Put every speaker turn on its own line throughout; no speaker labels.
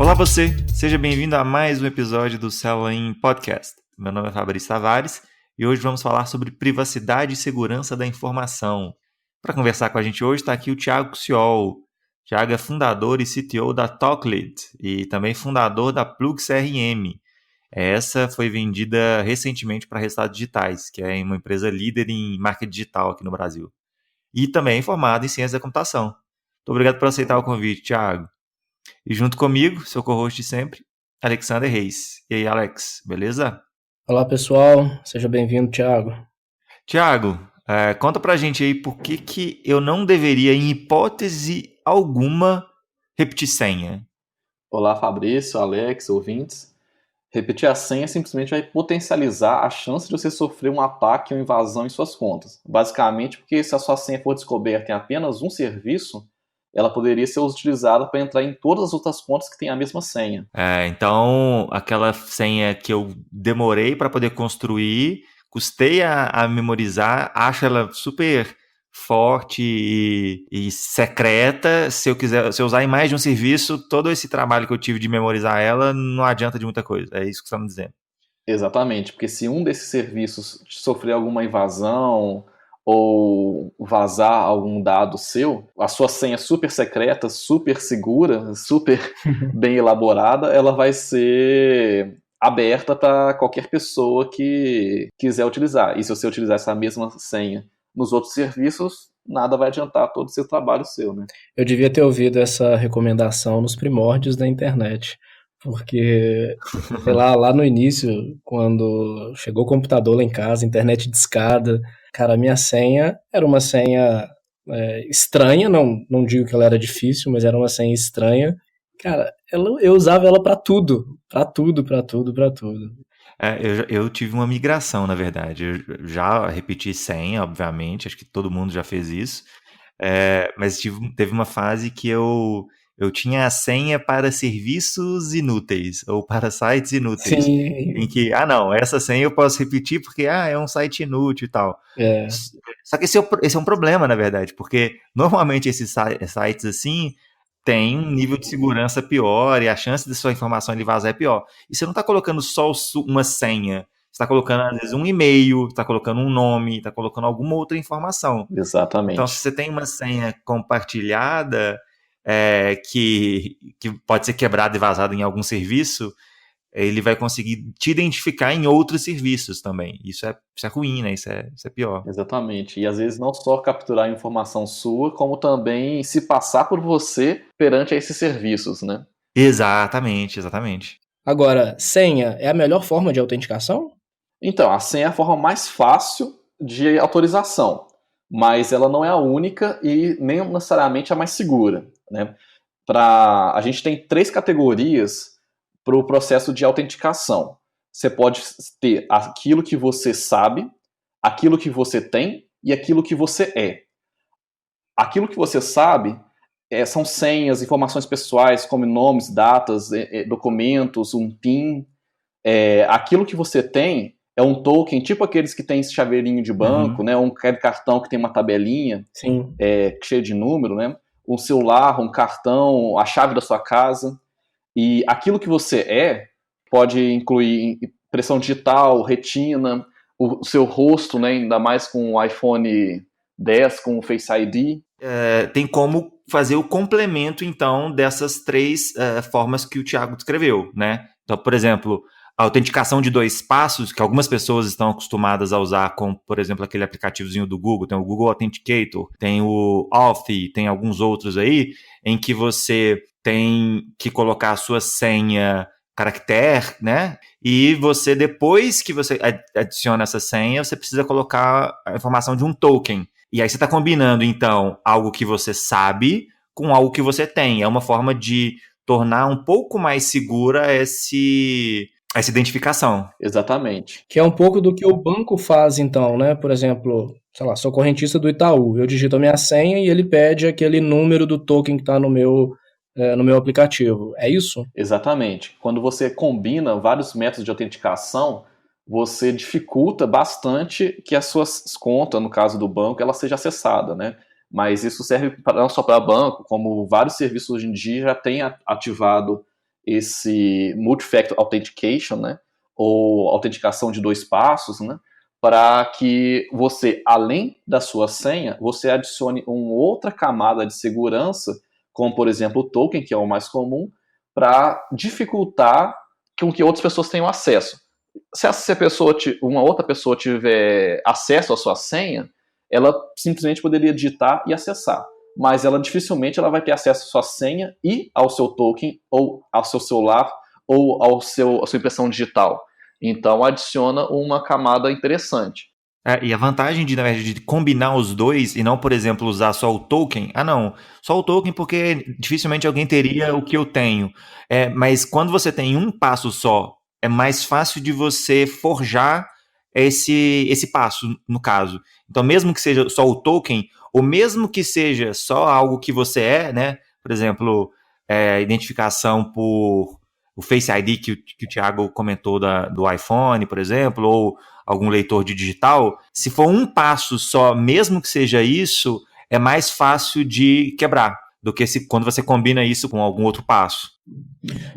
Olá você, seja bem-vindo a mais um episódio do Cell-In Podcast. Meu nome é Fabrício Tavares e hoje vamos falar sobre privacidade e segurança da informação. Para conversar com a gente hoje está aqui o Thiago Cciol. Thiago é fundador e CTO da Talklead e também fundador da Plug CRM. Essa foi vendida recentemente para Resultados Digitais, que é uma empresa líder em marketing digital aqui no Brasil. E também é formado em ciência da computação. Muito obrigado por aceitar o convite, Thiago. E junto comigo, seu co-host de sempre, Alexander Reis. E aí, Alex, beleza?
Olá pessoal, seja bem-vindo, Thiago.
Thiago, conta pra gente aí por que eu não deveria, em hipótese alguma, repetir senha.
Olá, Fabrício, Alex, ouvintes. Repetir a senha simplesmente vai potencializar a chance de você sofrer um ataque ou invasão em suas contas. Basicamente, porque se a sua senha for descoberta em apenas um serviço, ela poderia ser utilizada para entrar em todas as outras contas que têm a mesma senha.
Então, aquela senha que eu demorei para poder construir, custei a memorizar, acho ela super forte e secreta. Se eu usar em mais de um serviço, todo esse trabalho que eu tive de memorizar ela não adianta de muita coisa. É isso que você está me dizendo.
Exatamente, porque se um desses serviços sofrer alguma invasão ou vazar algum dado seu, a sua senha super secreta, super segura, super bem elaborada, ela vai ser aberta para qualquer pessoa que quiser utilizar. E se você utilizar essa mesma senha nos outros serviços, nada vai adiantar todo esse trabalho seu, né?
Eu devia ter ouvido essa recomendação nos primórdios da internet, porque, sei lá no início, quando chegou o computador lá em casa, internet discada, cara, a minha senha era uma senha estranha, não digo que ela era difícil, mas era uma senha estranha. Cara, eu usava ela pra tudo.
Eu tive uma migração, na verdade. Eu já repeti senha, obviamente, acho que todo mundo já fez isso. Mas teve uma fase que eu tinha a senha para serviços inúteis, ou para sites inúteis. Em
Sim,
que, não, essa senha eu posso repetir porque, é um site inútil e tal.
é,
Só que esse é um problema, na verdade, porque normalmente esses sites assim têm um nível de segurança pior e a chance de sua informação ele vazar é pior. E você não está colocando só uma senha, você está colocando, às vezes, um e-mail, está colocando um nome, está colocando alguma outra informação. Então, se
Exatamente.
você tem uma senha compartilhada que pode ser quebrada e vazada em algum serviço, ele vai conseguir te identificar em outros serviços também. Isso é ruim, né? Isso é pior.
Exatamente. E às vezes não só capturar informação sua, como também se passar por você perante esses serviços, né?
Exatamente, exatamente.
Agora, senha é a melhor forma de autenticação?
Então, a senha é a forma mais fácil de autorização, mas ela não é a única e nem necessariamente a mais segura, né? A gente tem 3 categorias para o processo de autenticação. Você pode ter aquilo que você sabe, aquilo que você tem e aquilo que você é. Aquilo que você sabe são senhas, informações pessoais, como nomes, datas, documentos, um PIN. Aquilo que você tem é um token, tipo aqueles que tem esse chaveirinho de banco,
Uhum.
né? Um cartão que tem uma tabelinha
Sim.
cheia de número, né? Um celular, um cartão, a chave da sua casa. E aquilo que você pode incluir impressão digital, retina, o seu rosto, né? Ainda mais com o iPhone 10, com o Face ID.
Tem como fazer o complemento, então, dessas 3 formas que o Thiago descreveu, né? Então, por exemplo, a autenticação de 2 passos, que algumas pessoas estão acostumadas a usar, como, por exemplo, aquele aplicativozinho do Google, tem o Google Authenticator, tem o Authy, tem alguns outros aí, em que você tem que colocar a sua senha caractere, né? E você, depois que você adiciona essa senha, você precisa colocar a informação de um token. E aí você está combinando, então, algo que você sabe com algo que você tem. É uma forma de tornar um pouco mais segura essa identificação.
Exatamente.
Que é um pouco do que o banco faz, então, né? Por exemplo, sei lá, sou correntista do Itaú, eu digito a minha senha e ele pede aquele número do token que está no meu aplicativo. É isso?
Exatamente. Quando você combina vários métodos de autenticação, você dificulta bastante que as suas contas, no caso do banco, ela seja acessada, né? Mas isso serve não só para banco, como vários serviços hoje em dia já têm ativado esse multi-factor authentication, né, ou autenticação de 2 passos, né, para que você, além da sua senha, você adicione uma outra camada de segurança, como, por exemplo, o token, que é o mais comum, para dificultar com que outras pessoas tenham acesso. Se uma outra pessoa tiver acesso à sua senha, ela simplesmente poderia digitar e acessar. Mas ela dificilmente ela vai ter acesso à sua senha e ao seu token, ou ao seu celular, ou à sua impressão digital. Então adiciona uma camada interessante.
E a vantagem na verdade, de combinar os dois e não, por exemplo, usar só o token. Não, só o token porque dificilmente alguém teria o que eu tenho. Mas quando você tem um passo só, é mais fácil de você forjar esse passo, no caso. Então, mesmo que seja só o token, ou mesmo que seja só algo que você né? Por exemplo, identificação por o Face ID que o Thiago comentou do iPhone, por exemplo, ou algum leitor de digital, se for um passo só, mesmo que seja isso, é mais fácil de quebrar do que quando você combina isso com algum outro passo.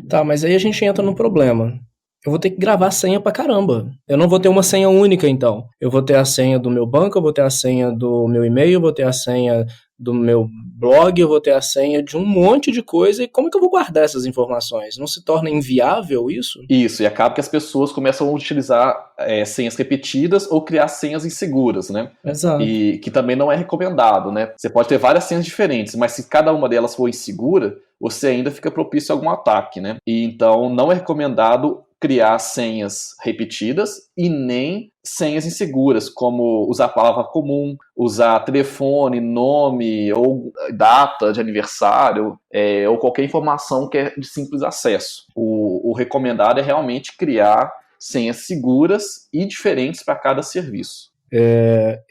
Tá, mas aí a gente entra no problema. Eu vou ter que gravar senha pra caramba. Eu não vou ter uma senha única, então. Eu vou ter a senha do meu banco, eu vou ter a senha do meu e-mail, eu vou ter a senha do meu blog, eu vou ter a senha de um monte de coisa. E como é que eu vou guardar essas informações? Não se torna inviável isso?
Isso, e acaba que as pessoas começam a utilizar senhas repetidas ou criar senhas inseguras, né?
Exato.
E que também não é recomendado, né? Você pode ter várias senhas diferentes, mas se cada uma delas for insegura, você ainda fica propício a algum ataque, né? E então não é recomendado criar senhas repetidas e nem senhas inseguras, como usar palavra comum, usar telefone, nome ou data de aniversário, ou qualquer informação que é de simples acesso. O recomendado é realmente criar senhas seguras e diferentes para cada serviço.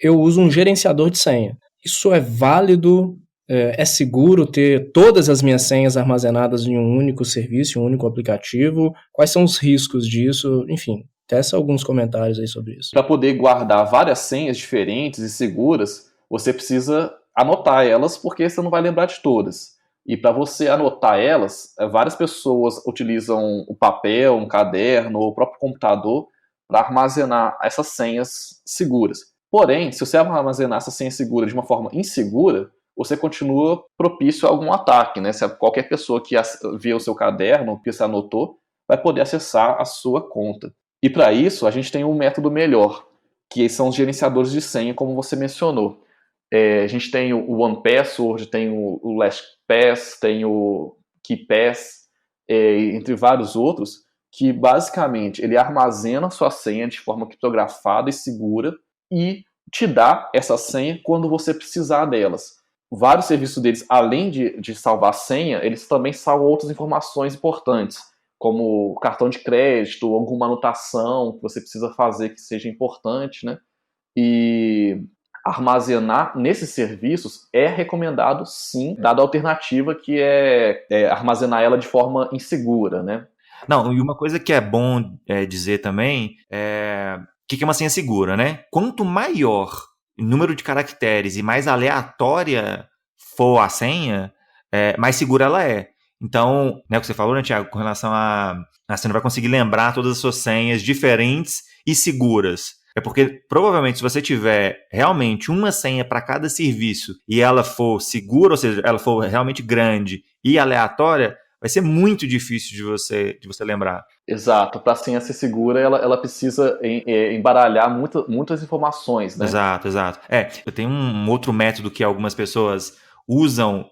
Eu uso um gerenciador de senha. Isso é válido? É seguro ter todas as minhas senhas armazenadas em um único serviço, em um único aplicativo? Quais são os riscos disso? Enfim, testa alguns comentários aí sobre isso.
Para poder guardar várias senhas diferentes e seguras, você precisa anotar elas, porque você não vai lembrar de todas. E para você anotar elas, várias pessoas utilizam o papel, um caderno ou o próprio computador para armazenar essas senhas seguras. Porém, se você armazenar essa senha segura de uma forma insegura, você continua propício a algum ataque, né? Se qualquer pessoa que vê o seu caderno, que você anotou, vai poder acessar a sua conta. E para isso, a gente tem um método melhor, que são os gerenciadores de senha, como você mencionou. A gente tem o OnePassword, tem o LastPass, tem o KeePass, entre vários outros, que basicamente ele armazena a sua senha de forma criptografada e segura e te dá essa senha quando você precisar delas. Vários serviços deles, além de salvar a senha, eles também salvam outras informações importantes, como cartão de crédito, alguma anotação que você precisa fazer que seja importante, né? E armazenar nesses serviços é recomendado, sim, dada a alternativa que é armazenar ela de forma insegura, né?
Não, e uma coisa que é bom dizer também é o que é uma senha segura, né? Quanto maior o número de caracteres e mais aleatória for a senha, mais segura ela é. Então, né, o que você falou, né, Thiago, com relação a você não vai conseguir lembrar todas as suas senhas diferentes e seguras. É porque, provavelmente, se você tiver realmente uma senha para cada serviço e ela for segura, ou seja, ela for realmente grande e aleatória, vai ser muito difícil de você lembrar.
Exato. Para a senha ser segura, ela precisa embaralhar muitas informações, né?
Exato. Eu tenho um outro método que algumas pessoas usam,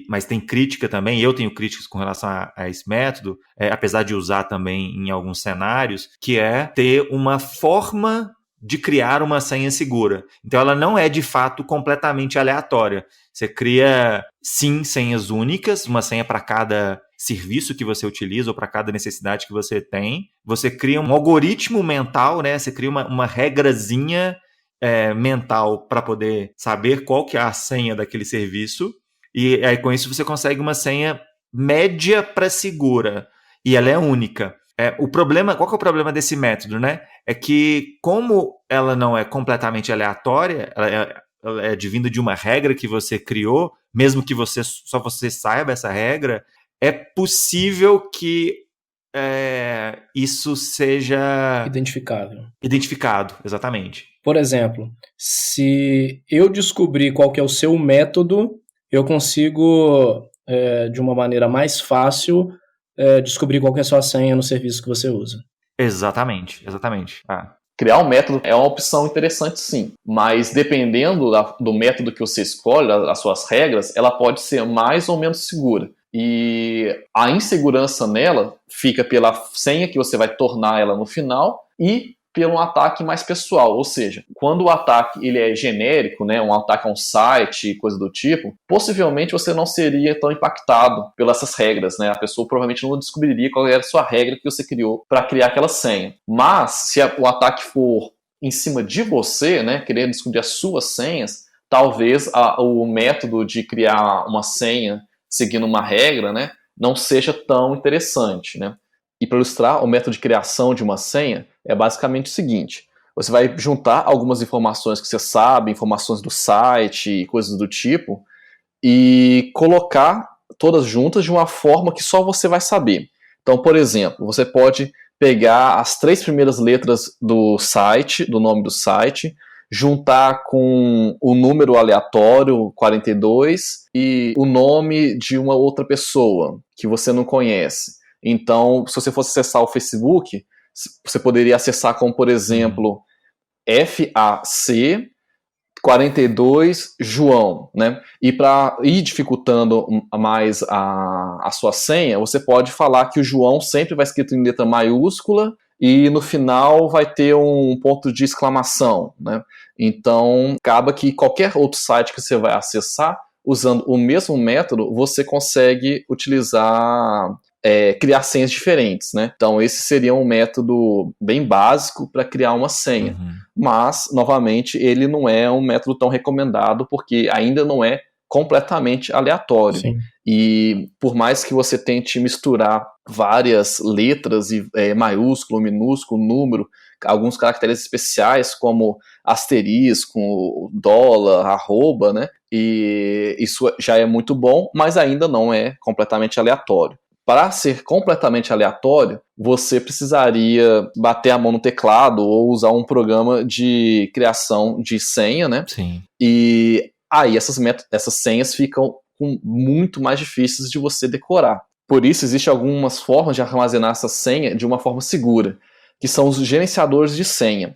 mas tem crítica também, eu tenho críticas com relação a esse método, apesar de usar também em alguns cenários, que é ter uma forma de criar uma senha segura. Então ela não é de fato completamente aleatória. Você cria, sim, senhas únicas, uma senha para cada serviço que você utiliza ou para cada necessidade que você tem. Você cria um algoritmo mental, né? Você cria uma regrazinha mental para poder saber qual que é a senha daquele serviço, e aí com isso você consegue uma senha média para segura, e ela é única. O problema, qual que é o problema desse método, né? É que como ela não é completamente aleatória, ela é advinda de uma regra que você criou, mesmo que só você saiba essa regra, é possível que isso seja identificado, exatamente.
Por exemplo, se eu descobrir qual que é o seu método, eu consigo, de uma maneira mais fácil, descobrir qual que é a sua senha no serviço que você usa.
Exatamente.
Criar um método é uma opção interessante, sim, mas dependendo do método que você escolhe, as suas regras, ela pode ser mais ou menos segura. E a insegurança nela fica pela senha que você vai tornar ela no final e pelo ataque mais pessoal, ou seja, quando o ataque ele é genérico, né, um ataque a um site, coisa do tipo, possivelmente você não seria tão impactado pelas essas regras, né? A pessoa provavelmente não descobriria qual era a sua regra que você criou para criar aquela senha. Mas se o ataque for em cima de você, né, querendo descobrir as suas senhas, talvez o método de criar uma senha seguindo uma regra, né, não seja tão interessante, né? E para ilustrar, o método de criação de uma senha é basicamente o seguinte: você vai juntar algumas informações que você sabe, informações do site, coisas do tipo, e colocar todas juntas de uma forma que só você vai saber. Então, por exemplo, você pode pegar as 3 primeiras letras do site, do nome do site, juntar com o número aleatório 42 e o nome de uma outra pessoa que você não conhece. Então, se você fosse acessar o Facebook, você poderia acessar como, por exemplo, FAC 42 João, né? E para ir dificultando mais a sua senha, você pode falar que o João sempre vai escrito em letra maiúscula e no final vai ter um ponto de exclamação, né? Então, acaba que qualquer outro site que você vai acessar, usando o mesmo método, você consegue utilizar criar senhas diferentes, né? Então esse seria um método bem básico para criar uma senha. Mas, novamente, ele não é um método tão recomendado porque ainda não é completamente aleatório.
Sim.
E por mais que você tente misturar várias letras, e maiúsculo, minúsculo, número, alguns caracteres especiais como asterisco, dólar, arroba, né? E isso já é muito bom, mas ainda não é completamente aleatório. Para ser completamente aleatório, você precisaria bater a mão no teclado ou usar um programa de criação de senha, né?
Sim.
E aí essas senhas ficam muito mais difíceis de você decorar. Por isso, existem algumas formas de armazenar essa senha de uma forma segura, que são os gerenciadores de senha.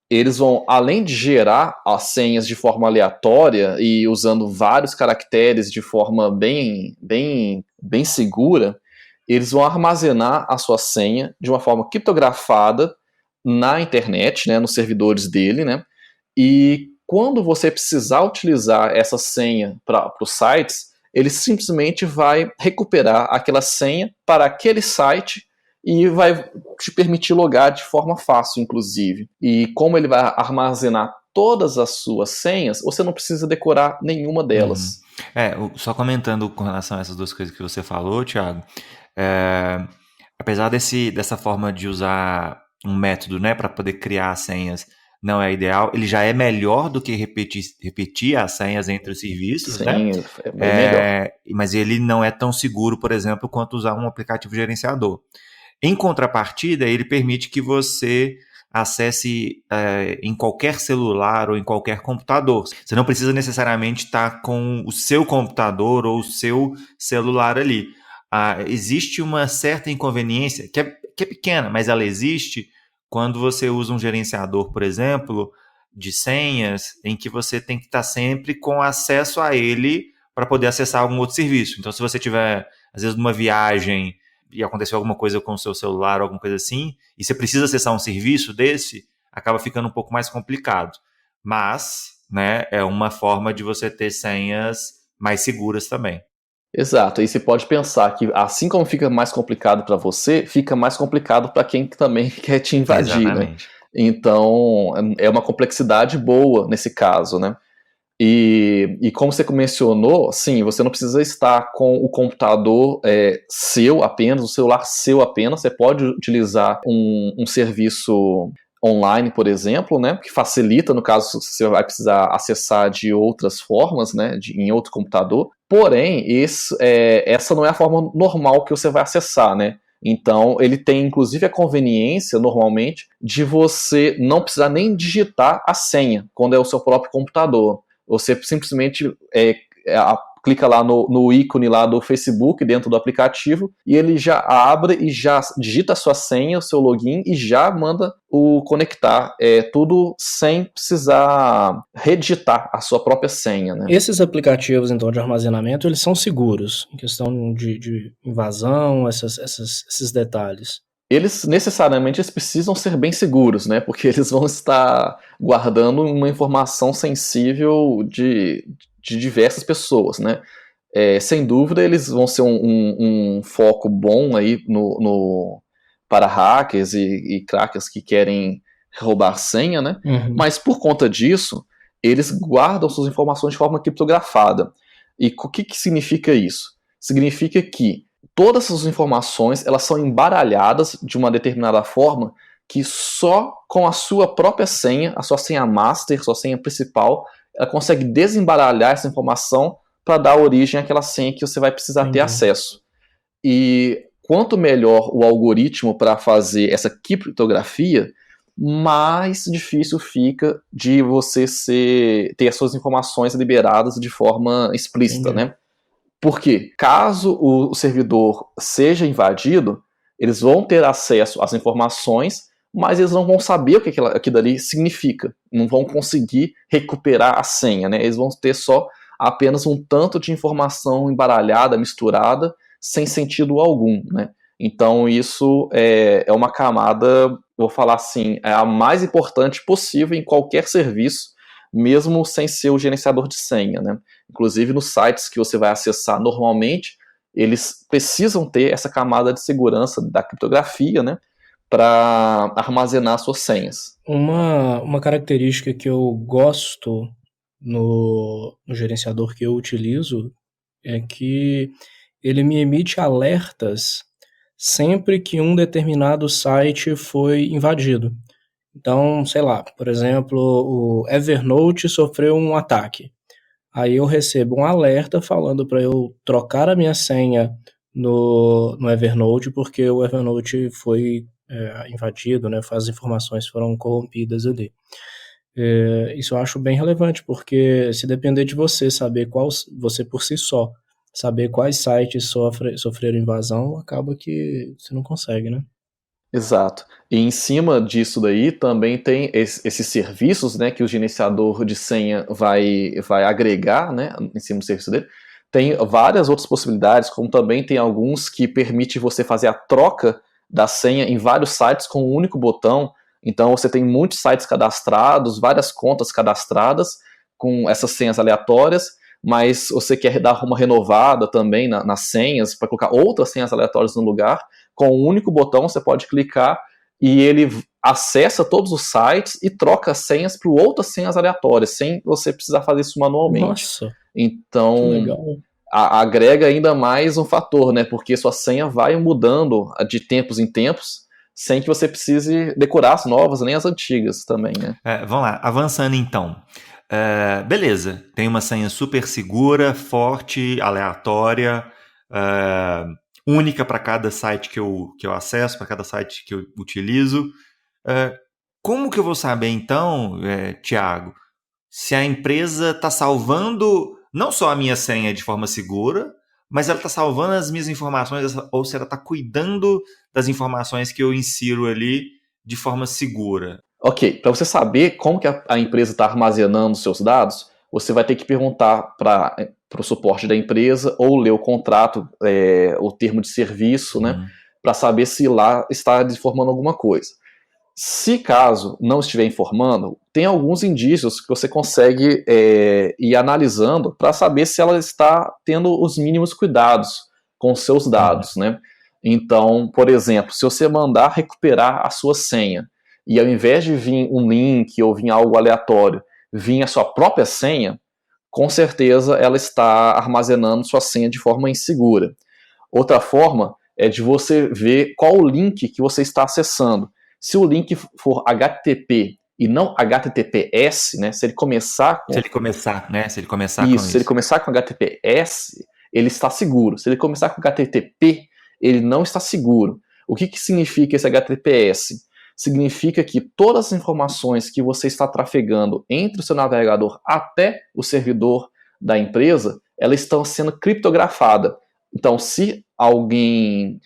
Eles vão, além de gerar as senhas de forma aleatória e usando vários caracteres de forma bem segura, eles vão armazenar a sua senha de uma forma criptografada na internet, né, nos servidores dele, né? E quando você precisar utilizar essa senha para os sites, ele simplesmente vai recuperar aquela senha para aquele site e vai te permitir logar de forma fácil, inclusive. E como ele vai armazenar todas as suas senhas, você não precisa decorar nenhuma delas.
Só comentando com relação a essas duas coisas que você falou, Thiago, apesar dessa forma de usar um método, né, para poder criar senhas, não é ideal, ele já é melhor do que repetir as senhas entre os serviços,
Sim,
né?
É bem melhor.
Mas ele não é tão seguro, por exemplo, quanto usar um aplicativo gerenciador. Em contrapartida, ele permite que você acesse em qualquer celular ou em qualquer computador. Você não precisa necessariamente estar com o seu computador ou o seu celular ali. Existe uma certa inconveniência, que é pequena, mas ela existe quando você usa um gerenciador, por exemplo, de senhas, em que você tem que estar sempre com acesso a ele para poder acessar algum outro serviço. Então, se você tiver, às vezes, numa viagem e aconteceu alguma coisa com o seu celular, alguma coisa assim, e você precisa acessar um serviço desse, acaba ficando um pouco mais complicado. Mas, né, é uma forma de você ter senhas mais seguras também.
Exato, aí você pode pensar que assim como fica mais complicado para você, fica mais complicado para quem também quer te invadir,
Exatamente.
né? Então, é uma complexidade boa nesse caso, né? E como você mencionou, sim, você não precisa estar com o computador seu apenas, o celular seu apenas, você pode utilizar um serviço online, por exemplo, né, que facilita, no caso, você vai precisar acessar de outras formas, né, em outro computador. Porém, essa não é a forma normal que você vai acessar, né? Então, ele tem, inclusive, a conveniência, normalmente, de você não precisar nem digitar a senha quando é o seu próprio computador. Você simplesmente clica lá no ícone lá do Facebook dentro do aplicativo e ele já abre e já digita a sua senha, o seu login e já manda o conectar. Tudo sem precisar redigitar a sua própria senha, né?
Esses aplicativos, então, de armazenamento, eles são seguros, em questão de invasão, esses detalhes.
Eles necessariamente precisam ser bem seguros, né? Porque eles vão estar guardando uma informação sensível de diversas pessoas, né? Sem dúvida, eles vão ser um foco bom aí para hackers e crackers que querem roubar senha, né?
Uhum.
Mas por conta disso, eles guardam suas informações de forma criptografada. E o que significa isso? Significa que todas essas informações elas são embaralhadas de uma determinada forma que só com a sua própria senha, a sua senha master, sua senha principal, ela consegue desembaralhar essa informação para dar origem àquela senha que você vai precisar ter acesso. E quanto melhor o algoritmo para fazer essa criptografia, mais difícil fica de você ter as suas informações liberadas de forma explícita, né? Porque caso o servidor seja invadido, eles vão ter acesso às informações, mas eles não vão saber o que aquilo ali significa. Não vão conseguir recuperar a senha, né? Eles vão ter só apenas um tanto de informação embaralhada, misturada, sem sentido algum, né? Então isso é uma camada, vou falar assim, é a mais importante possível em qualquer serviço, mesmo sem ser o gerenciador de senha, né? Inclusive nos sites que você vai acessar normalmente, eles precisam ter essa camada de segurança da criptografia, né, para armazenar suas senhas.
Uma característica que eu gosto no gerenciador que eu utilizo é que ele me emite alertas sempre que um determinado site foi invadido. Então, sei lá, por exemplo, o Evernote sofreu um ataque. Aí eu recebo um alerta falando para eu trocar a minha senha no Evernote, porque o Evernote foi invadido, né? As informações foram corrompidas ali. Isso eu acho bem relevante, porque se depender de você saber você por si só, saber quais sites sofreram invasão, acaba que você não consegue, né?
Exato. E em cima disso daí também tem esses serviços, né, que o gerenciador de senha vai agregar, né, em cima do serviço dele. Tem várias outras possibilidades, como também tem alguns que permite você fazer a troca da senha em vários sites com um único botão. Então você tem muitos sites cadastrados, várias contas cadastradas com essas senhas aleatórias, mas você quer dar uma renovada também nas senhas, para colocar outras senhas aleatórias no lugar. Com um único botão você pode clicar e ele acessa todos os sites e troca senhas para outras senhas aleatórias, sem você precisar fazer isso manualmente.
Nossa,
então,
que legal.
Agrega ainda mais um fator, né? Porque sua senha vai mudando de tempos em tempos, sem que você precise decorar as novas, nem as antigas também, né?
Vamos lá, avançando então. Beleza, tem uma senha super segura, forte, aleatória, única para cada site que eu acesso, para cada site que eu utilizo. Como que eu vou saber, então, Thiago, se a empresa está salvando não só a minha senha de forma segura, mas ela está salvando as minhas informações, ou se ela está cuidando das informações que eu insiro ali de forma segura?
Ok, para você saber como que a empresa está armazenando os seus dados, você vai ter que perguntar para o suporte da empresa ou ler o contrato, o termo de serviço, né, para saber se lá está informando alguma coisa. Se caso não estiver informando, tem alguns indícios que você consegue ir analisando para saber se ela está tendo os mínimos cuidados com os seus dados, né? Então, por exemplo, se você mandar recuperar a sua senha e ao invés de vir um link ou vir algo aleatório, vir a sua própria senha, com certeza ela está armazenando sua senha de forma insegura. Outra forma é de você ver qual o link que você está acessando. Se o link for HTTP e não HTTPS, né? Se ele começar com...
Se ele começar, né? Se ele começar
isso,
com
se
isso.
ele começar com HTTPS, ele está seguro. Se ele começar com HTTP, ele não está seguro. O que significa esse HTTPS? Significa que todas as informações que você está trafegando entre o seu navegador até o servidor da empresa, elas estão sendo criptografadas. Então, se alguém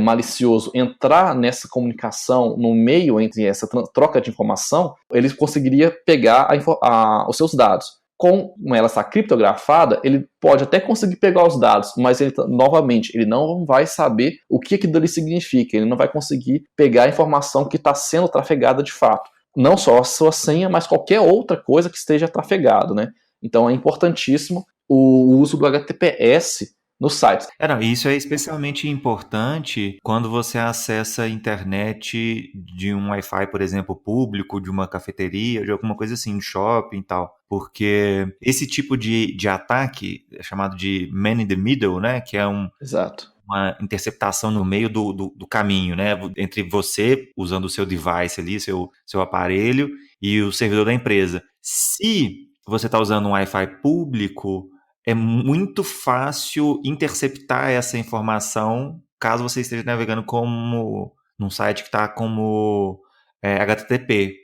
malicioso entrar nessa comunicação, no meio entre essa troca de informação, ele conseguiria pegar os seus dados. Como ela está criptografada, ele pode até conseguir pegar os dados, mas novamente, ele não vai saber o que aquilo ali significa, ele não vai conseguir pegar a informação que está sendo trafegada de fato. Não só a sua senha, mas qualquer outra coisa que esteja trafegado, né? Então é importantíssimo o uso do HTTPS nos sites.
Não, isso é especialmente importante quando você acessa a internet de um Wi-Fi, por exemplo, público, de uma cafeteria, de alguma coisa assim, de shopping e tal. Porque esse tipo de ataque é chamado de man in the middle, né? Que é
Exato.
Uma interceptação no meio do caminho, né? Entre você, usando o seu device ali, seu aparelho, e o servidor da empresa. Se você está usando um Wi-Fi público, é muito fácil interceptar essa informação caso você esteja navegando num site que está como HTTP.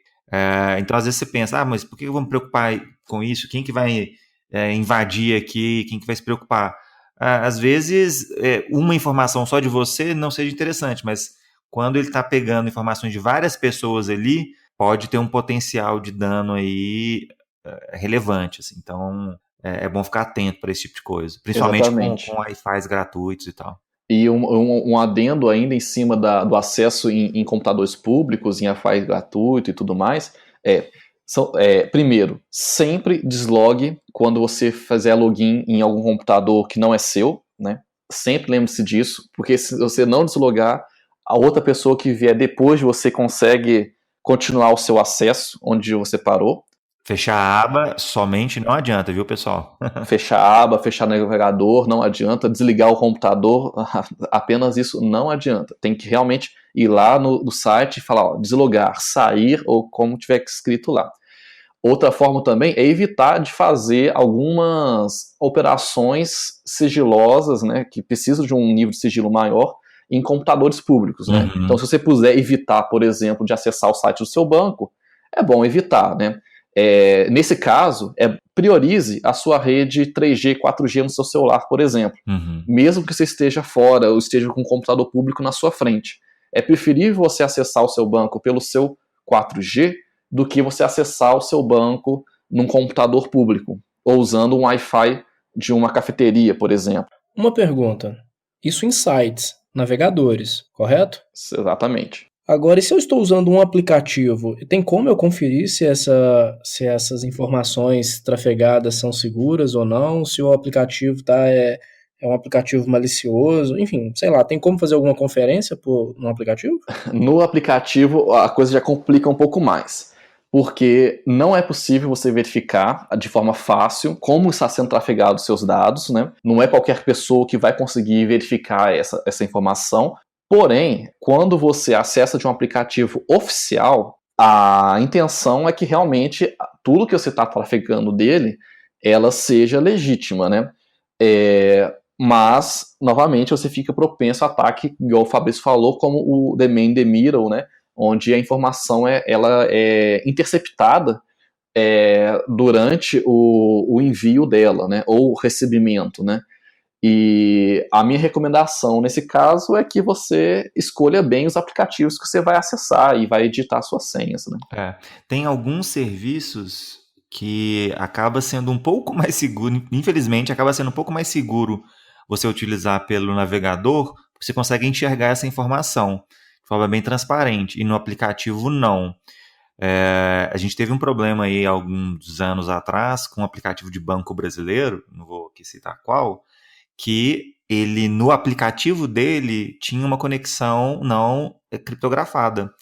Então, às vezes você pensa, mas por que eu vou me preocupar com isso? Quem que vai invadir aqui? Quem que vai se preocupar? Às vezes, uma informação só de você não seja interessante, mas quando ele está pegando informações de várias pessoas ali, pode ter um potencial de dano aí relevante. Assim. Então, é bom ficar atento para esse tipo de coisa, principalmente com Wi-Fi gratuitos e tal.
E um adendo ainda em cima do acesso em computadores públicos, em Wi-Fi gratuito e tudo mais, primeiro, sempre deslogue quando você fizer login em algum computador que não é seu, né? Sempre lembre-se disso, porque se você não deslogar, a outra pessoa que vier depois de você consegue continuar o seu acesso onde você parou.
Fechar a aba somente não adianta, viu, pessoal?
Fechar a aba, fechar o navegador, não adianta. Desligar o computador, apenas isso não adianta. Tem que realmente ir lá no site e falar, deslogar, sair, ou como tiver escrito lá. Outra forma também é evitar de fazer algumas operações sigilosas, né, que precisam de um nível de sigilo maior em computadores públicos, né?
Uhum.
Então, se você puder evitar, por exemplo, de acessar o site do seu banco, é bom evitar, né? Nesse caso, priorize a sua rede 3G, 4G no seu celular, por exemplo.
Uhum.
Mesmo que você esteja fora ou esteja com um computador público na sua frente. É preferível você acessar o seu banco pelo seu 4G do que você acessar o seu banco num computador público, ou usando um Wi-Fi de uma cafeteria, por exemplo.
Uma pergunta. Isso em sites, navegadores, correto?
Exatamente.
Agora, e se eu estou usando um aplicativo, tem como eu conferir se essas informações trafegadas são seguras ou não? Se o aplicativo é um aplicativo malicioso? Enfim, sei lá, tem como fazer alguma conferência no aplicativo?
No aplicativo, a coisa já complica um pouco mais. Porque não é possível você verificar de forma fácil como está sendo trafegado os seus dados, né? Não é qualquer pessoa que vai conseguir verificar essa informação. Porém, quando você acessa de um aplicativo oficial, a intenção é que realmente tudo que você está trafegando dele, ela seja legítima, né? Mas, novamente, você fica propenso a ataque, igual o Fabrício falou, como o The Man in the Middle, né? Onde a informação ela é interceptada durante o envio dela, né? Ou o recebimento, né? E a minha recomendação nesse caso é que você escolha bem os aplicativos que você vai acessar e vai editar suas senhas, né?
Tem alguns serviços que acaba sendo um pouco mais seguro, infelizmente, acaba sendo um pouco mais seguro você utilizar pelo navegador, porque você consegue enxergar essa informação de forma bem transparente, e no aplicativo não. A gente teve um problema aí alguns anos atrás com um aplicativo de banco brasileiro, não vou aqui citar qual, que ele, no aplicativo dele, tinha uma conexão não criptografada,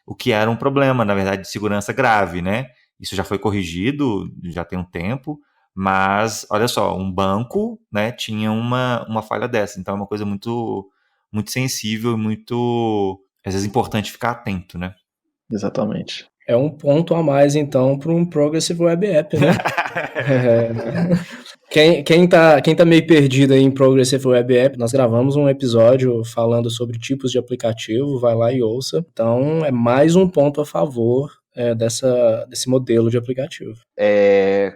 o que era um problema, na verdade, de segurança grave, né? Isso já foi corrigido, já tem um tempo, mas, olha só, um banco, né, tinha uma falha dessa, então é uma coisa muito, muito sensível e muito, às vezes, importante ficar atento, né?
Exatamente.
É um ponto a mais, então, para um Progressive Web App, né? Quem tá meio perdido aí em Progressive Web App, nós gravamos um episódio falando sobre tipos de aplicativo, vai lá e ouça. Então, é mais um ponto a favor desse modelo de aplicativo.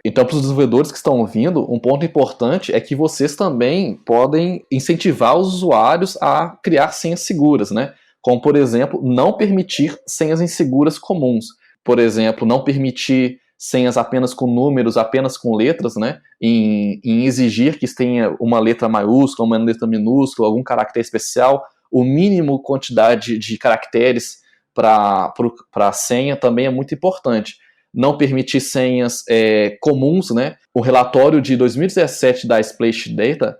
Então, para os desenvolvedores que estão ouvindo, um ponto importante é que vocês também podem incentivar os usuários a criar senhas seguras, né? Como, por exemplo, não permitir senhas inseguras comuns. Por exemplo, não permitir senhas apenas com números, apenas com letras, né? Em exigir que tenha uma letra maiúscula, uma letra minúscula, algum caractere especial, o mínimo quantidade de caracteres para a senha também é muito importante. Não permitir senhas comuns, né? O relatório de 2017 da Splash Data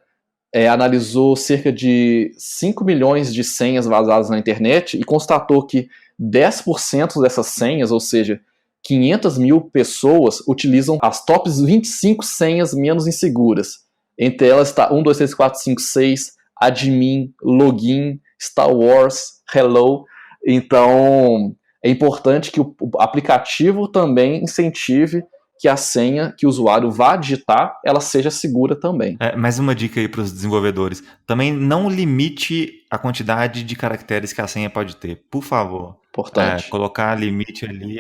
analisou cerca de 5 milhões de senhas vazadas na internet e constatou que 10% dessas senhas, ou seja, 500 mil pessoas, utilizam as tops 25 senhas menos inseguras. Entre elas está 1, 2, 3, 4, 5, 6, admin, login, Star Wars, hello. Então, é importante que o aplicativo também incentive que a senha que o usuário vá digitar, ela seja segura também.
Mais uma dica aí para os desenvolvedores. Também não limite a quantidade de caracteres que a senha pode ter, por favor.
Importante.
Colocar limite ali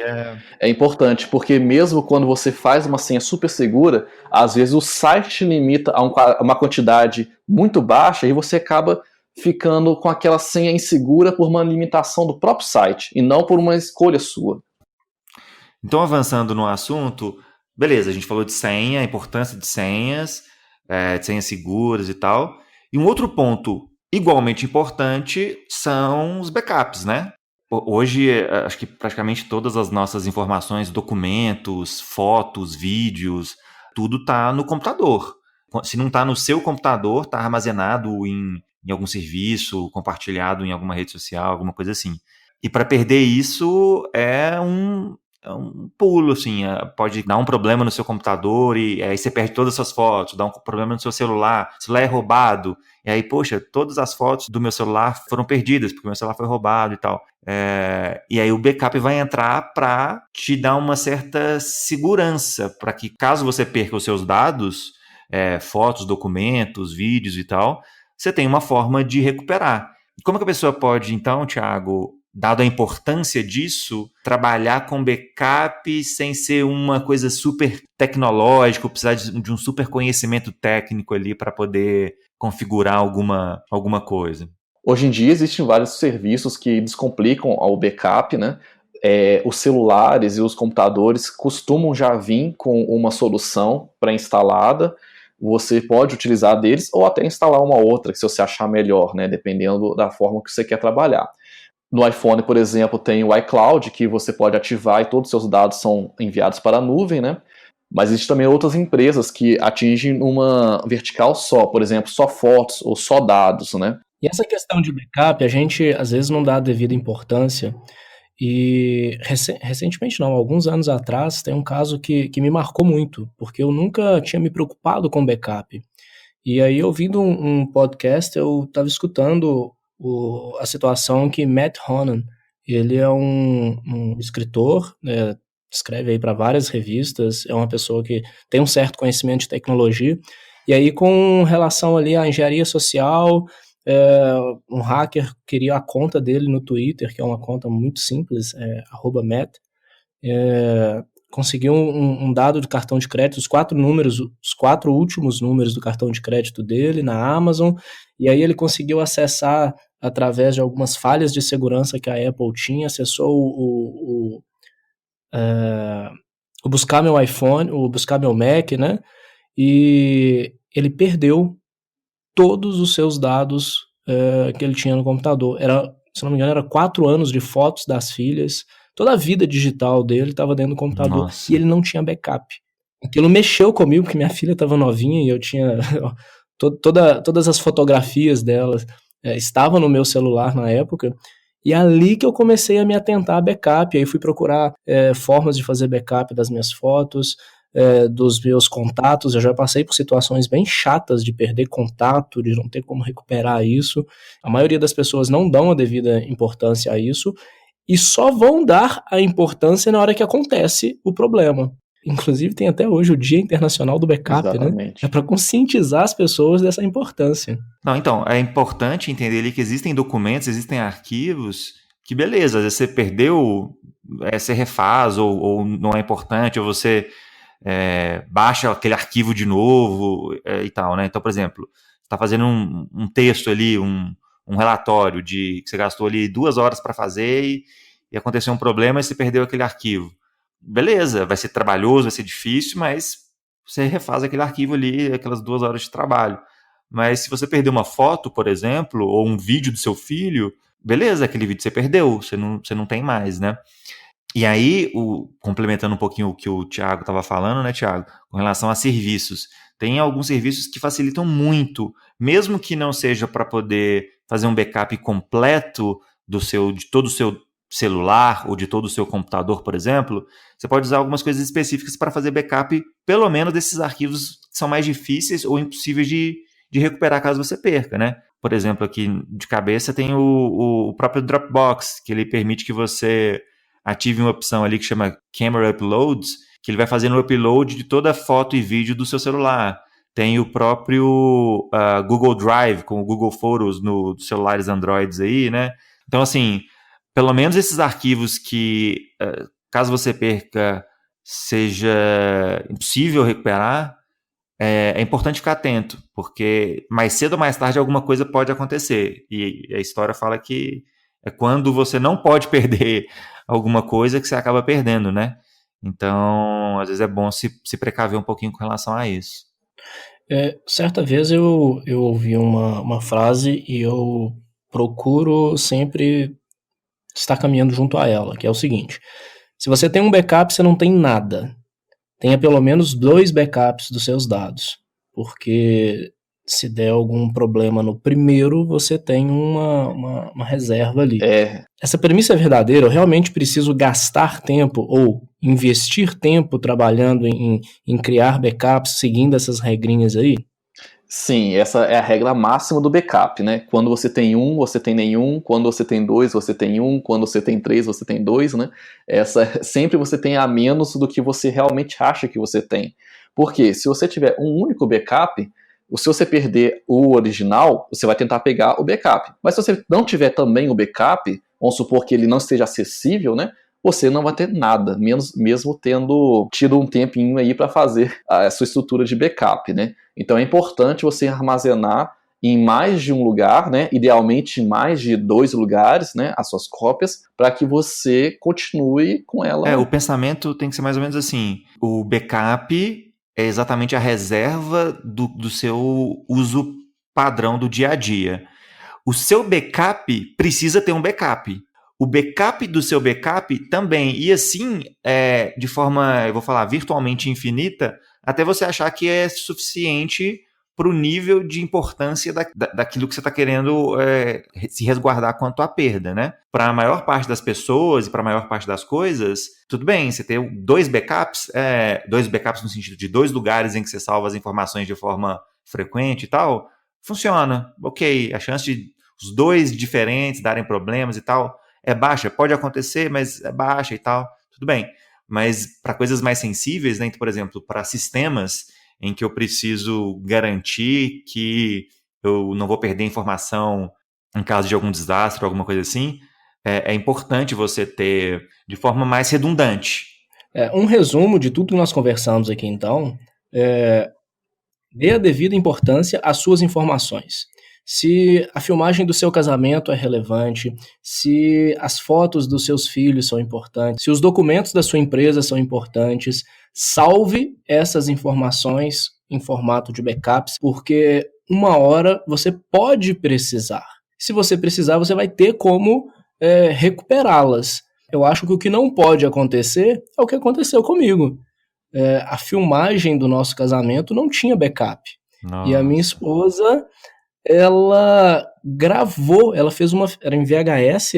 é importante, porque mesmo quando você faz uma senha super segura, às vezes o site te limita a uma quantidade muito baixa e você acaba ficando com aquela senha insegura por uma limitação do próprio site e não por uma escolha sua.
Então, avançando no assunto, beleza, a gente falou de senha, a importância de senhas seguras e tal. E um outro ponto igualmente importante são os backups, né? Hoje, acho que praticamente todas as nossas informações, documentos, fotos, vídeos, tudo está no computador. Se não está no seu computador, está armazenado em algum serviço, compartilhado em alguma rede social, alguma coisa assim. E para perder isso é um pulo, assim, pode dar um problema no seu computador e aí você perde todas as suas fotos, dá um problema no seu celular, o celular é roubado, e aí, poxa, todas as fotos do meu celular foram perdidas, porque o meu celular foi roubado e tal. E aí o backup vai entrar para te dar uma certa segurança, para que caso você perca os seus dados, fotos, documentos, vídeos e tal, você tem uma forma de recuperar. Como que a pessoa pode, então, Thiago, dado a importância disso, trabalhar com backup sem ser uma coisa super tecnológica, precisar de um super conhecimento técnico ali para poder configurar alguma coisa?
Hoje em dia existem vários serviços que descomplicam o backup, né? Os celulares e os computadores costumam já vir com uma solução pré-instalada. Você pode utilizar deles ou até instalar uma outra, se você achar melhor, né? Dependendo da forma que você quer trabalhar. No iPhone, por exemplo, tem o iCloud, que você pode ativar e todos os seus dados são enviados para a nuvem, né? Mas existem também outras empresas que atingem uma vertical só, por exemplo, só fotos ou só dados, né?
E essa questão de backup, a gente às vezes não dá a devida importância. E recentemente não, alguns anos atrás, tem um caso que me marcou muito, porque eu nunca tinha me preocupado com backup. E aí, ouvindo um podcast, eu estava escutando a situação que Matt Honan, ele é um escritor, escreve aí para várias revistas, é uma pessoa que tem um certo conhecimento de tecnologia, e aí com relação ali à engenharia social, um hacker queria a conta dele no Twitter, que é uma conta muito simples, @Matt, conseguiu um dado do cartão de crédito, os 4 últimos números do cartão de crédito dele na Amazon, e aí ele conseguiu acessar através de algumas falhas de segurança que a Apple tinha, acessou o buscar meu iPhone, o buscar meu Mac, né? E ele perdeu todos os seus dados que ele tinha no computador. Se não me engano, era 4 anos de fotos das filhas. Toda a vida digital dele estava dentro do computador.
Nossa.
E ele não tinha backup. Aquilo mexeu comigo, porque minha filha estava novinha e eu tinha todas as fotografias dela estavam no meu celular na época. E ali que eu comecei a me atentar a backup. Aí fui procurar formas de fazer backup das minhas fotos, dos meus contatos. Eu já passei por situações bem chatas de perder contato, de não ter como recuperar isso. A maioria das pessoas não dão a devida importância a isso. e só vão dar a importância na hora que acontece o problema. Inclusive tem até hoje o Dia Internacional do Backup,
Exatamente.
né? É para conscientizar as pessoas dessa importância.
Não, então, é importante entender ali que existem documentos, existem arquivos que, beleza, às vezes você perdeu, você refaz, ou não é importante, ou você baixa aquele arquivo de novo e tal, né? Então, por exemplo, você está fazendo um texto ali, um relatório que você gastou ali 2 horas para fazer e aconteceu um problema e você perdeu aquele arquivo. Beleza, vai ser trabalhoso, vai ser difícil, mas você refaz aquele arquivo ali, aquelas 2 horas de trabalho. Mas se você perder uma foto, por exemplo, ou um vídeo do seu filho, beleza, aquele vídeo você perdeu, você não tem mais, né? E aí, complementando um pouquinho o que o Thiago estava falando, né, Thiago, com relação a serviços. Tem alguns serviços que facilitam muito, mesmo que não seja para poder fazer um backup completo de todo o seu celular ou de todo o seu computador, por exemplo, você pode usar algumas coisas específicas para fazer backup, pelo menos desses arquivos que são mais difíceis ou impossíveis de recuperar caso você perca, né? Por exemplo, aqui de cabeça tem o próprio Dropbox, que ele permite que você ative uma opção ali que chama Camera Uploads, que ele vai fazendo o upload de toda a foto e vídeo do seu celular. Tem o próprio Google Drive, com o Google Photos nos celulares Androids aí, né? Então, assim, pelo menos esses arquivos que, caso você perca, seja impossível recuperar, é importante ficar atento, porque mais cedo ou mais tarde alguma coisa pode acontecer. E a história fala que é quando você não pode perder alguma coisa que você acaba perdendo, né? Então, às vezes é bom se precaver um pouquinho com relação a isso.
Certa vez eu ouvi uma frase e eu procuro sempre estar caminhando junto a ela, que é o seguinte: se você tem um backup, você não tem nada. Tenha pelo menos 2 backups dos seus dados, porque se der algum problema no primeiro, você tem uma reserva ali. Essa premissa é verdadeira? Eu realmente preciso gastar tempo ou investir tempo trabalhando em criar backups, seguindo essas regrinhas aí?
Sim, essa é a regra máxima do backup, né? Quando você tem um, você tem nenhum. Quando você tem 2, você tem um. Quando você tem 3, você tem 2, né? Sempre você tem a menos do que você realmente acha que você tem. Porque se você tiver um único backup, se você perder o original, você vai tentar pegar o backup. Mas se você não tiver também o backup, vamos supor que ele não esteja acessível, né? Você não vai ter nada, mesmo tendo tido um tempinho aí para fazer a sua estrutura de backup, né? Então é importante você armazenar em mais de um lugar, né? Idealmente em mais de 2 lugares, né? As suas cópias, para que você continue com ela.
O pensamento tem que ser mais ou menos assim: o backup é exatamente a reserva do seu uso padrão do dia a dia. O seu backup precisa ter um backup. O backup do seu backup também. E assim, de forma, eu vou falar, virtualmente infinita, até você achar que é suficiente para o nível de importância daquilo que você está querendo se resguardar quanto à perda, né? Para a maior parte das pessoas e para a maior parte das coisas, tudo bem, você ter 2 backups, 2 backups no sentido de 2 lugares em que você salva as informações de forma frequente e tal, funciona, ok. A chance de os 2 diferentes darem problemas e tal é baixa, pode acontecer, mas é baixa e tal, tudo bem. Mas para coisas mais sensíveis, né, então, por exemplo, para sistemas em que eu preciso garantir que eu não vou perder informação em caso de algum desastre ou alguma coisa assim, é importante você ter de forma mais redundante.
Um resumo de tudo que nós conversamos aqui, então, dê a devida importância às suas informações. Se a filmagem do seu casamento é relevante, se as fotos dos seus filhos são importantes, se os documentos da sua empresa são importantes, salve essas informações em formato de backups, porque uma hora você pode precisar. Se você precisar, você vai ter como recuperá-las. Eu acho que o que não pode acontecer é o que aconteceu comigo. A filmagem do nosso casamento não tinha backup. Nossa. E a minha esposa, ela gravou, ela fez era em VHS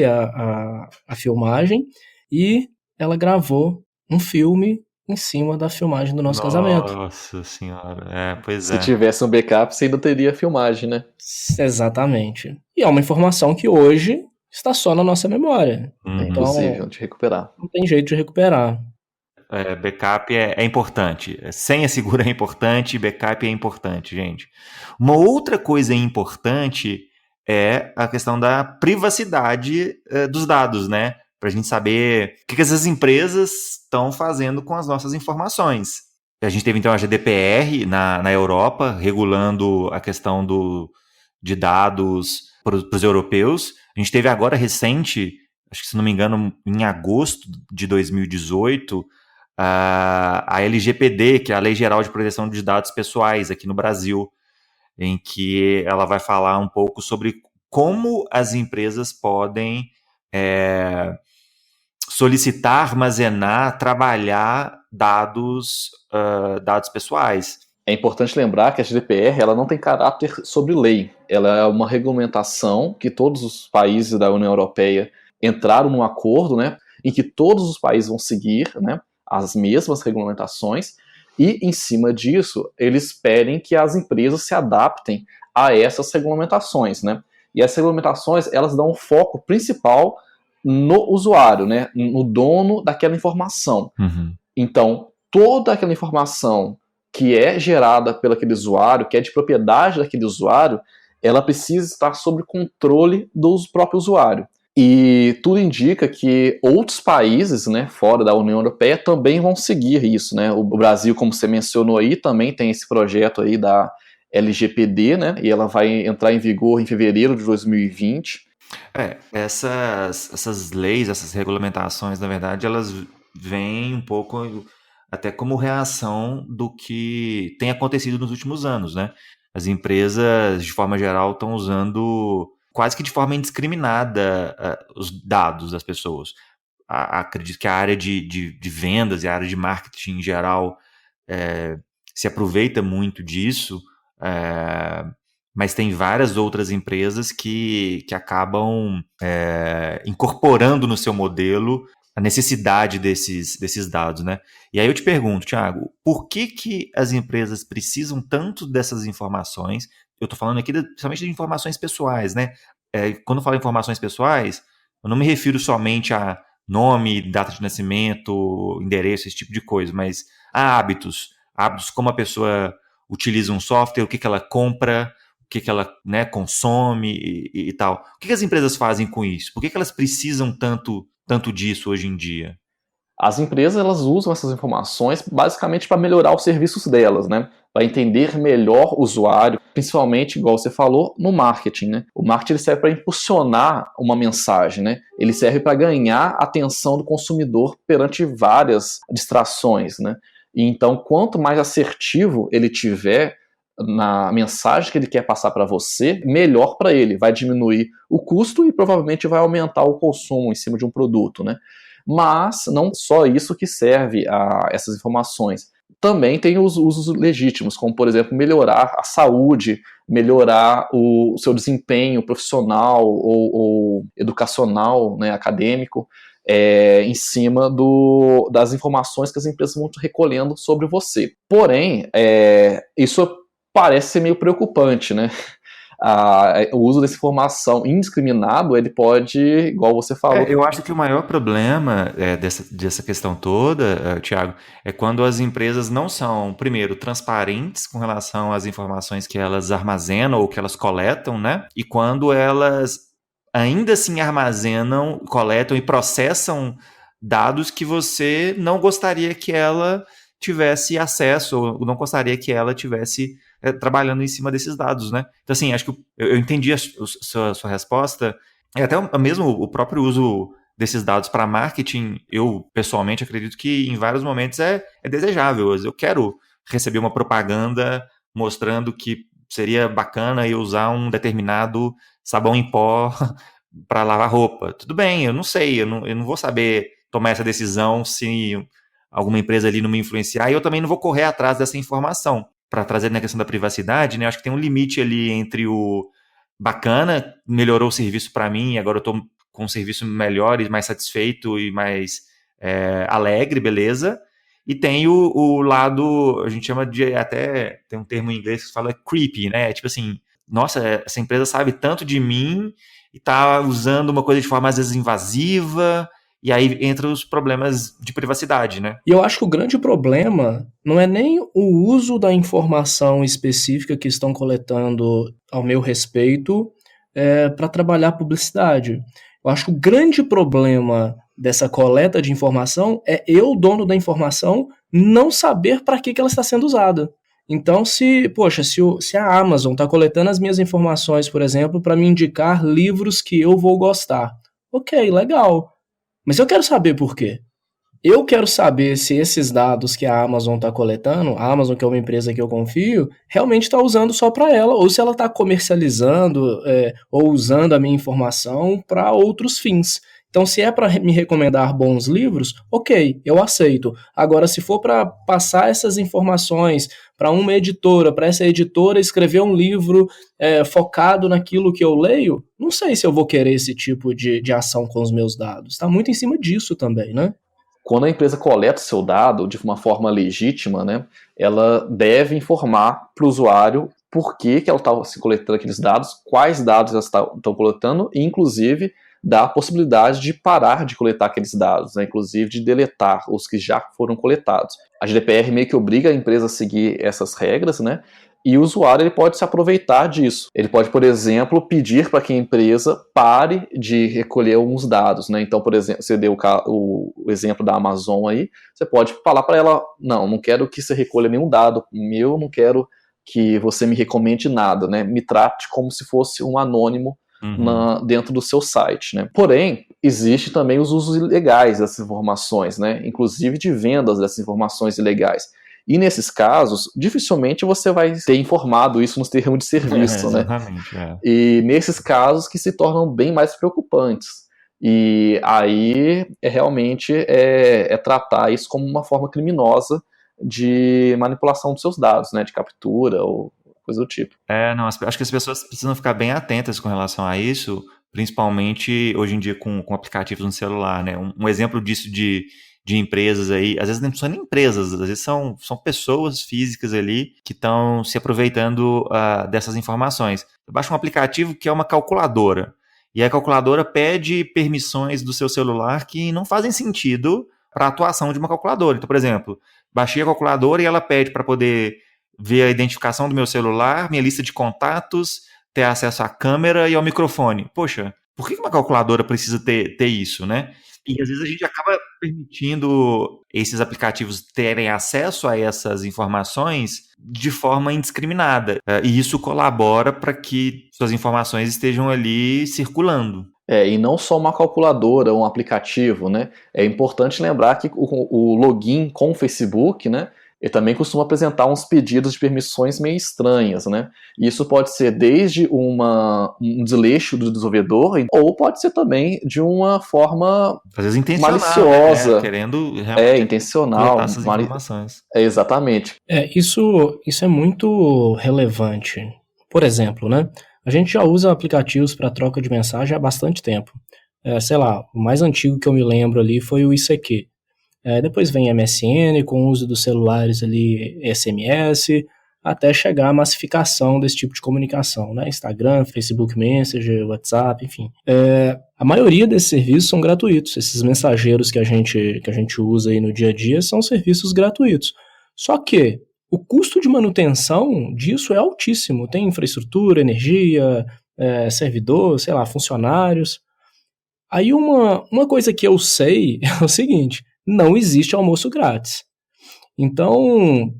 a filmagem, e ela gravou um filme em cima da filmagem do nosso casamento.
Nossa senhora, pois
Se tivesse um backup, você ainda teria filmagem, né?
Exatamente. E é uma informação que hoje, está só na nossa memória.
É
Uhum.
impossível de recuperar.
Não tem jeito de recuperar.
Backup é importante. Senha segura é importante, backup é importante, gente. Uma outra coisa importante é a questão da privacidade dos dados, né? Para a gente saber o que essas empresas estão fazendo com as nossas informações. A gente teve então a GDPR na Europa, regulando a questão de dados para os europeus. A gente teve agora recente, acho que se não me engano, em agosto de 2018, a LGPD, que é a Lei Geral de Proteção de Dados Pessoais aqui no Brasil, em que ela vai falar um pouco sobre como as empresas podem solicitar, armazenar, trabalhar dados pessoais.
É importante lembrar que a GDPR ela não tem caráter sobre lei. Ela é uma regulamentação que todos os países da União Europeia entraram num acordo, né, em que todos os países vão seguir, né, as mesmas regulamentações, e em cima disso eles pedem que as empresas se adaptem a essas regulamentações, né? E as regulamentações elas dão um foco principal no usuário, né, no dono daquela informação.
Uhum.
Então, toda aquela informação que é gerada pelo aquele usuário, que é de propriedade daquele usuário, ela precisa estar sob controle do próprio usuário. E tudo indica que outros países, né, fora da União Europeia também vão seguir isso, né? O Brasil, como você mencionou aí, também tem esse projeto aí da LGPD, né? E ela vai entrar em vigor em fevereiro de 2020.
Essas leis, essas regulamentações, na verdade, elas vêm um pouco até como reação do que tem acontecido nos últimos anos, né? As empresas, de forma geral, estão usando quase que de forma indiscriminada os dados das pessoas. Acredito que a área de vendas e a área de marketing em geral se aproveita muito disso, mas tem várias outras empresas que acabam incorporando no seu modelo a necessidade desses dados, né? E aí eu te pergunto, Thiago, por que as empresas precisam tanto dessas informações? Eu estou falando aqui principalmente de informações pessoais, né? Quando eu falo informações pessoais, eu não me refiro somente a nome, data de nascimento, endereço, esse tipo de coisa, mas a hábitos. Hábitos, como a pessoa utiliza um software, o que ela compra, o que ela, né, consome e tal. O que as empresas fazem com isso? Por que elas precisam tanto disso hoje em dia?
As empresas elas usam essas informações basicamente para melhorar os serviços delas, né? Para entender melhor o usuário, principalmente, igual você falou, no marketing, né? O marketing ele serve para impulsionar uma mensagem, né? Ele serve para ganhar a atenção do consumidor perante várias distrações, né? E então, quanto mais assertivo ele tiver na mensagem que ele quer passar para você, melhor para ele. Vai diminuir o custo e provavelmente vai aumentar o consumo em cima de um produto, né? Mas não só isso que serve a essas informações. Também tem os usos legítimos, como, por exemplo, melhorar a saúde, melhorar o seu desempenho profissional ou educacional, né, acadêmico, em cima das informações que as empresas vão recolhendo sobre você. Porém, isso parece ser meio preocupante, né? O uso dessa informação indiscriminado, ele pode, igual você falou...
Eu acho que o maior problema dessa questão toda, Thiago, é quando as empresas não são, primeiro, transparentes com relação às informações que elas armazenam ou que elas coletam, né? E quando elas ainda assim armazenam, coletam e processam dados que você não gostaria que ela tivesse acesso ou não gostaria que ela tivesse trabalhando em cima desses dados, né? Então, assim, acho que eu entendi a sua resposta. Até mesmo o próprio uso desses dados para marketing, eu pessoalmente acredito que em vários momentos é desejável. Eu quero receber uma propaganda mostrando que seria bacana eu usar um determinado sabão em pó para lavar roupa. Tudo bem, eu não sei, eu não vou saber tomar essa decisão se alguma empresa ali não me influenciar, e eu também não vou correr atrás dessa informação. Para trazer na questão da privacidade, né? Acho que tem um limite ali entre o bacana, melhorou o serviço para mim, agora eu estou com um serviço melhor e mais satisfeito e mais alegre, beleza? E tem o lado, a gente chama de, até tem um termo em inglês que fala creepy, né? Tipo assim, nossa, essa empresa sabe tanto de mim e está usando uma coisa de forma às vezes invasiva, e aí entra os problemas de privacidade, né?
E eu acho que o grande problema não é nem o uso da informação específica que estão coletando ao meu respeito para trabalhar publicidade. Eu acho que o grande problema dessa coleta de informação é eu, dono da informação, não saber para que ela está sendo usada. Então, se a Amazon está coletando as minhas informações, por exemplo, para me indicar livros que eu vou gostar, ok, legal. Mas eu quero saber por quê. Eu quero saber se esses dados que a Amazon está coletando, a Amazon, que é uma empresa que eu confio, realmente está usando só para ela, ou se ela está comercializando ou usando a minha informação para outros fins. Então, se é para me recomendar bons livros, ok, eu aceito. Agora, se for para passar essas informações para uma editora, para essa editora escrever um livro focado naquilo que eu leio, não sei se eu vou querer esse tipo de ação com os meus dados. Está muito em cima disso também, né?
Quando a empresa coleta o seu dado de uma forma legítima, né, ela deve informar para o usuário por que ela está se coletando aqueles dados, quais dados elas estão coletando, e inclusive dá a possibilidade de parar de coletar aqueles dados, né, inclusive de deletar os que já foram coletados. A GDPR meio que obriga a empresa a seguir essas regras, né, e o usuário ele pode se aproveitar disso. Ele pode, por exemplo, pedir para que a empresa pare de recolher alguns dados, né? Então, por exemplo, você deu o exemplo da Amazon aí, você pode falar para ela, não quero que você recolha nenhum dado meu, não quero que você me recomende nada, né? Me trate como se fosse um anônimo dentro do seu site, né? Porém, existe também os usos ilegais dessas informações, né? Inclusive de vendas dessas informações ilegais. E nesses casos, dificilmente você vai ter informado isso nos termos de serviço, né?
Exatamente,
E nesses casos que se tornam bem mais preocupantes. E aí realmente tratar isso como uma forma criminosa de manipulação dos seus dados, né? De captura ou coisa do tipo.
Não, acho que as pessoas precisam ficar bem atentas com relação a isso, principalmente hoje em dia com aplicativos no celular, né? Um exemplo disso de empresas aí, às vezes não são nem empresas, às vezes são pessoas físicas ali que estão se aproveitando dessas informações. Baixa um aplicativo que é uma calculadora, e a calculadora pede permissões do seu celular que não fazem sentido para a atuação de uma calculadora. Então, por exemplo, baixei a calculadora e ela pede para poder ver a identificação do meu celular, minha lista de contatos, ter acesso à câmera e ao microfone. Poxa, por que uma calculadora precisa ter isso, né? E às vezes a gente acaba permitindo esses aplicativos terem acesso a essas informações de forma indiscriminada. E isso colabora para que suas informações estejam ali circulando.
E não só uma calculadora, um aplicativo, né? É importante lembrar que o login com o Facebook, né? Ele também costuma apresentar uns pedidos de permissões meio estranhas, né? E isso pode ser desde um desleixo do desenvolvedor, ou pode ser também de uma forma
às vezes intencional,
maliciosa,
né? Querendo realmente
intencional,
coletar essas informações.
Exatamente.
Isso é muito relevante. Por exemplo, né? A gente já usa aplicativos para troca de mensagem há bastante tempo. Sei lá, o mais antigo que eu me lembro ali foi o ICQ. Depois vem MSN, com o uso dos celulares ali, SMS, até chegar à massificação desse tipo de comunicação, né? Instagram, Facebook Messenger, WhatsApp, enfim. A maioria desses serviços são gratuitos. Esses mensageiros que a gente usa aí no dia a dia são serviços gratuitos. Só que o custo de manutenção disso é altíssimo. Tem infraestrutura, energia, servidor, sei lá, funcionários. Aí uma coisa que eu sei é o seguinte: não existe almoço grátis. Então,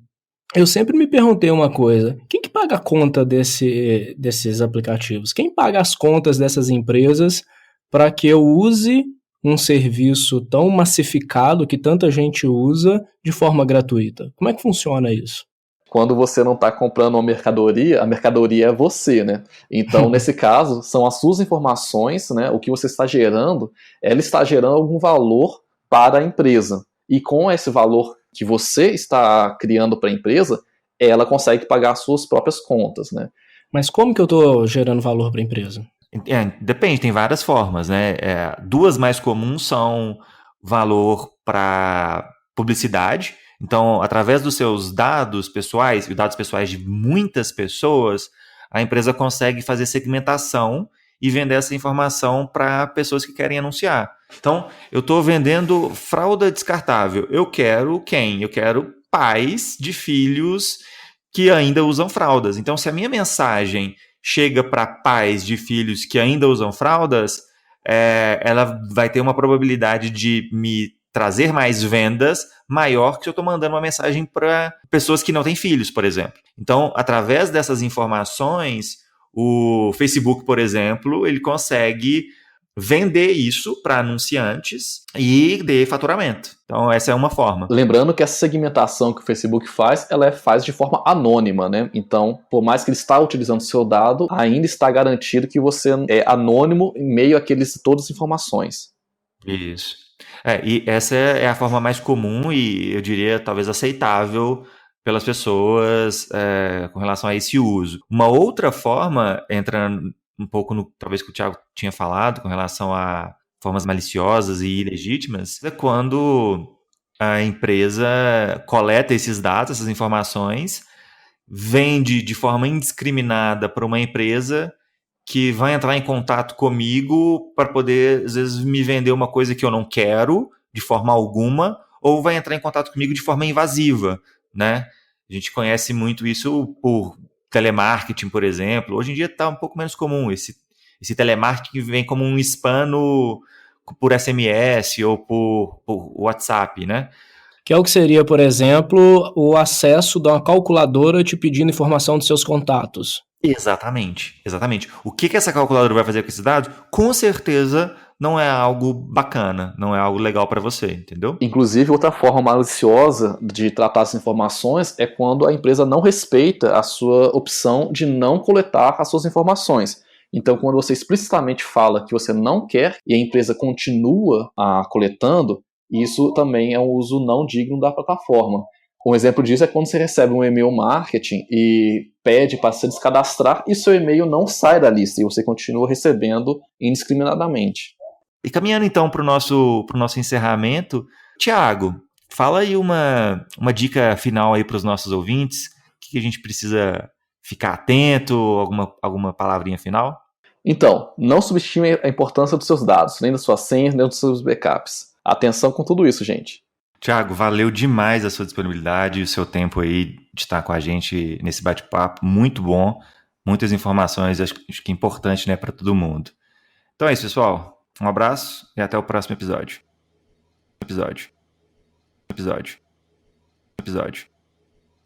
eu sempre me perguntei uma coisa: quem que paga a conta desses aplicativos? Quem paga as contas dessas empresas para que eu use um serviço tão massificado que tanta gente usa de forma gratuita? Como é que funciona isso?
Quando você não está comprando uma mercadoria, a mercadoria é você, né? Então, nesse caso, são as suas informações, né? O que você está gerando, ela está gerando algum valor para a empresa. E com esse valor que você está criando para a empresa, ela consegue pagar as suas próprias contas, né?
Mas como que eu estou gerando valor para a empresa?
Depende, tem várias formas, né? Duas mais comuns são valor para publicidade. Então, através dos seus dados pessoais, e dados pessoais de muitas pessoas, a empresa consegue fazer segmentação e vender essa informação para pessoas que querem anunciar. Então, eu estou vendendo fralda descartável. Eu quero quem? Eu quero pais de filhos que ainda usam fraldas. Então, se a minha mensagem chega para pais de filhos que ainda usam fraldas, ela vai ter uma probabilidade de me trazer mais vendas maior que se eu estou mandando uma mensagem para pessoas que não têm filhos, por exemplo. Então, através dessas informações, o Facebook, por exemplo, ele consegue vender isso para anunciantes e ter faturamento. Então, essa é uma forma.
Lembrando que essa segmentação que o Facebook faz, ela faz de forma anônima, né? Então, por mais que ele está utilizando o seu dado, ainda está garantido que você é anônimo em meio àqueles todas as informações.
Isso. E essa é a forma mais comum e, eu diria, talvez aceitável pelas pessoas com relação a esse uso. Uma outra forma, entrando um pouco no, talvez, que o Thiago tinha falado, com relação a formas maliciosas e ilegítimas, é quando a empresa coleta esses dados, essas informações, vende de forma indiscriminada para uma empresa que vai entrar em contato comigo para poder, às vezes, me vender uma coisa que eu não quero, de forma alguma, ou vai entrar em contato comigo de forma invasiva, né? A gente conhece muito isso por telemarketing, por exemplo. Hoje em dia está um pouco menos comum esse telemarketing que vem como um spam por SMS ou por WhatsApp, né?
Que é o que seria, por exemplo, o acesso de uma calculadora te pedindo informação dos seus contatos.
Exatamente, exatamente. O que essa calculadora vai fazer com esses dados? Com certeza não é algo bacana, não é algo legal para você, entendeu?
Inclusive, outra forma maliciosa de tratar as informações é quando a empresa não respeita a sua opção de não coletar as suas informações. Então, quando você explicitamente fala que você não quer e a empresa continua coletando, isso também é um uso não digno da plataforma. Um exemplo disso é quando você recebe um e-mail marketing e pede para se descadastrar e seu e-mail não sai da lista e você continua recebendo indiscriminadamente.
E caminhando então para o nosso encerramento, Thiago, fala aí uma dica final aí para os nossos ouvintes, o que a gente precisa ficar atento, alguma palavrinha final?
Então, não subestime a importância dos seus dados, nem das suas senhas, nem dos seus backups. Atenção com tudo isso, gente.
Thiago, valeu demais a sua disponibilidade e o seu tempo aí de estar com a gente nesse bate-papo, muito bom, muitas informações, acho que é importante, né, para todo mundo. Então é isso, pessoal. Um abraço e até o próximo episódio.